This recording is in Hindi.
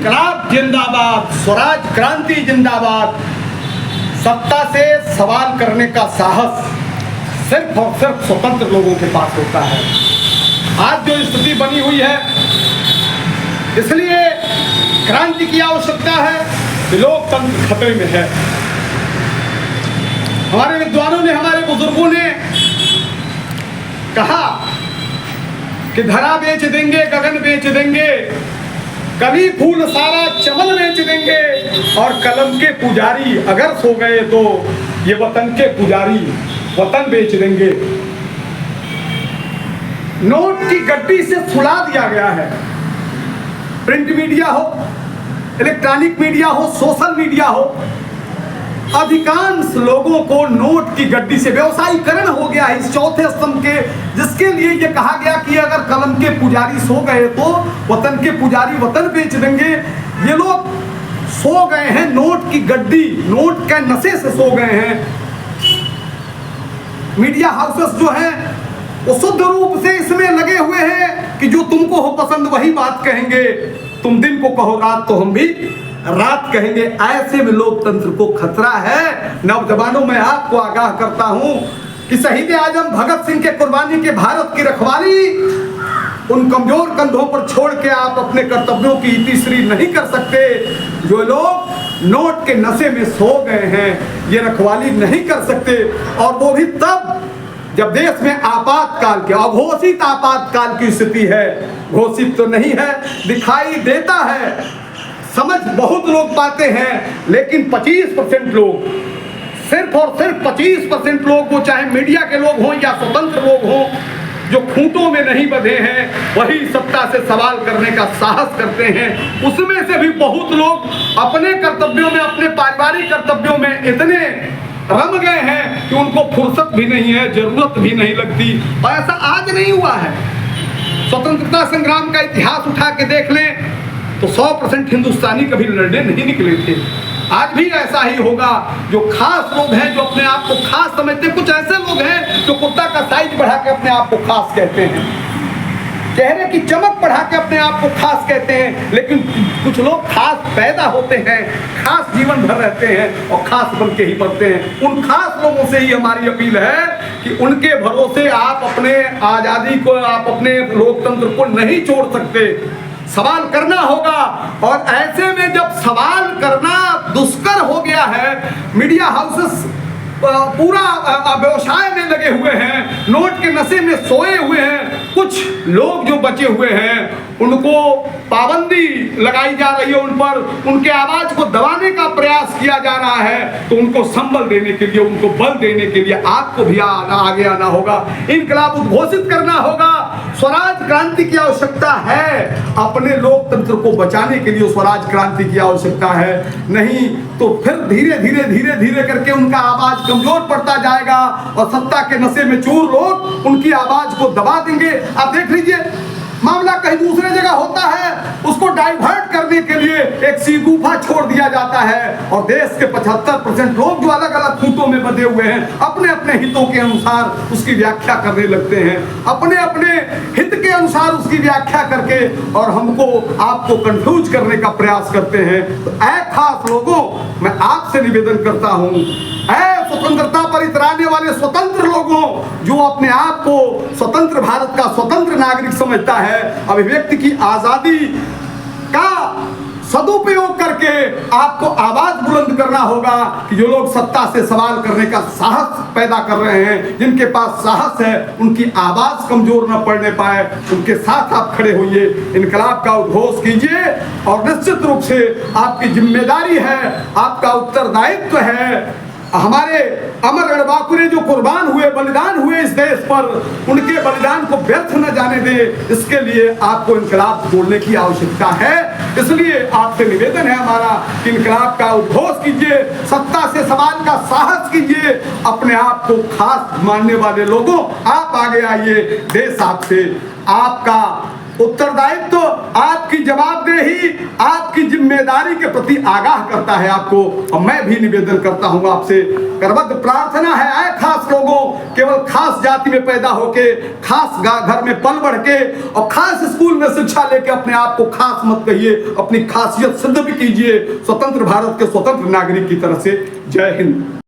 इनकलाब जिंदाबाद, स्वराज क्रांति जिंदाबाद। सत्ता से सवाल करने का साहस सिर्फ और सिर्फ स्वतंत्र लोगों के पास होता है। आज जो स्थिति बनी हुई है, इसलिए क्रांति की आवश्यकता है कि लोकतंत्र खतरे में है। हमारे विद्वानों ने, हमारे बुजुर्गों ने कहा कि धरा बेच देंगे, गगन बेच देंगे, कली फूल सारा चमन बेच देंगे, और कलम के पुजारी अगर सो गए तो ये वतन के पुजारी वतन बेच देंगे। नोट की गड्डी से छुड़ा दिया गया है। प्रिंट मीडिया हो, इलेक्ट्रॉनिक मीडिया हो, सोशल मीडिया हो, अधिकांश लोगों को नोट की गड्डी से व्यवसायीकरण हो गया है इस चौथे स्तंभ के, जिसके लिए ये कहा गया कि अगर कलम के पुजारी सो गए तो वतन के पुजारी वतन बेच देंगे। ये लोग सो गए हैं नोट की गड्डी, नोट के नशे से सो गए हैं। मीडिया हाउसेस जो हैं वो शुद्ध रूप से इसमें लगे हुए हैं कि जो तुमको हो पसंद वही बात कहेंगे, तुम दिन को कहो रात तो हम भी रात कहेंगे। ऐसे में लोकतंत्र को खतरा है। नौजवानों में आपको आगाह करता हूं कि शहीद आजम भगत सिंह के कुर्बानी के भारत की रखवाली उन कमजोर कंधों पर छोड़ के आप अपने कर्तव्यों की इतिश्री नहीं कर सकते। जो लोग नोट के नशे में सो गए हैं, ये रखवाली नहीं कर सकते, और वो भी तब जब देश में आपातकाल के, अघोषित आपातकाल की स्थिति है। घोषित तो नहीं है, दिखाई देता है, समझ बहुत लोग पाते हैं, लेकिन 25% लोग, सिर्फ और सिर्फ 25% लोग, वो चाहे मीडिया के लोग हों या स्वतंत्र लोग हों, जो खूंटों में नहीं बंधे हैं, वही सत्ता से सवाल करने का साहस करते हैं। उसमें से भी बहुत लोग अपने कर्तव्यों में, अपने पारिवारिक कर्तव्यों में इतने रम गए हैं कि उनको फुर्सत भी नहीं है, जरूरत भी नहीं लगती। और ऐसा आज नहीं हुआ है। स्वतंत्रता संग्राम का इतिहास उठा के देख लें तो 100% हिंदुस्तानी कभी लड़ने नहीं निकले थे। आज भी ऐसा ही होगा। जो खास लोग हैं, जो अपने आप को खास समझते हैं, कुछ ऐसे लोग हैं जो कुत्ता का साइज बढ़ा के अपने आप को खास कहते हैं, चेहरे की चमक बढ़ा के अपने आप को खास कहते हैं, लेकिन कुछ लोग खास पैदा होते हैं, खास जीवन भर रहते हैं और खास बन के ही मरते हैं। उन खास लोगों से ही हमारी अपील है कि उनके भरोसे आप अपने आजादी को, आप अपने लोकतंत्र को नहीं छोड़ सकते। सवाल करना होगा, और ऐसे में जब सवाल करना दुष्कर हो गया है, मीडिया हाउसेस पूरा व्यवसाय में लगे हुए हैं, नोट के नशे में सोए हुए हैं, कुछ लोग जो बचे हुए हैं उनको पाबंदी लगाई जा रही है, उन पर उनके आवाज को दबाने का प्रयास किया जा रहा है, तो उनको संबल देने के लिए, उनको बल देने के लिए आपको भी आगे आना होगा। इनकलाब उद्घोषित करना होगा। स्वराज क्रांति की आवश्यकता है। अपने लोकतंत्र को बचाने के लिए स्वराज क्रांति की आवश्यकता है। नहीं तो फिर धीरे धीरे धीरे धीरे करके उनका आवाज कमजोर पड़ता जाएगा और सत्ता के नशे में चूर लोग उनकी आवाज को दबा देंगे। आप देख लीजिए, मामला कहीं दूसरे जगह होता है, उसको डाइवर्ट करने के लिए एक सी गुफा छोड़ दिया जाता है, और देश के 75% लोग जो अलग अलग खूंटों में बंधे हुए हैं, अपने अपने हितों के अनुसार उसकी व्याख्या करने लगते हैं, अपने अपने हित के अनुसार उसकी व्याख्या करके और हमको आपको कंफ्यूज करने का प्रयास करते हैं। तो ऐ खास लोगों, मैं आपसे निवेदन करता हूं, स्वतंत्रता पर इतराने वाले स्वतंत्र लोगों, जो अपने आप को स्वतंत्र भारत का स्वतंत्र नागरिक समझता है, अभिव्यक्ति की आजादी का सदुपयोग करके आपको आवाज बुलंद करना होगा कि जो लोग सत्ता से सवाल करने का साहस पैदा कर रहे हैं, जिनके पास साहस है, उनकी आवाज कमजोर न पड़ने पाए, उनके साथ आप खड़े होइए, इनकलाब का उद्घोष कीजिए। और निश्चित रूप से आपकी जिम्मेदारी है, आपका उत्तरदायित्व है। हमारे अमर रणबांकुरे जो कुर्बान हुए, बलिदान हुए इस देश पर, उनके बलिदान को व्यर्थ न जाने दे, इसके लिए आपको इनकलाब बोलने की आवश्यकता है। इसलिए आपसे निवेदन है हमारा कि इनकलाब का उद्घोष कीजिए, सत्ता से सवाल का साहस कीजिए। अपने आप को खास मानने वाले लोगों, आप आगे आइए। देश आपसे, आपका उत्तरदायित्व तो आपकी जवाबदेही, आपकी जिम्मेदारी के प्रति आगाह करता है आपको। और मैं भी निवेदन करता हूं आपसे, करबद्ध प्रार्थना है आए खास लोगों, केवल खास जाति में पैदा होके, खास घर में पल बढ़ के और खास स्कूल में शिक्षा लेके अपने आप को खास मत कहिए, अपनी खासियत सिद्ध भी कीजिए स्वतंत्र भारत के स्वतंत्र नागरिक की तरह से। जय हिंद।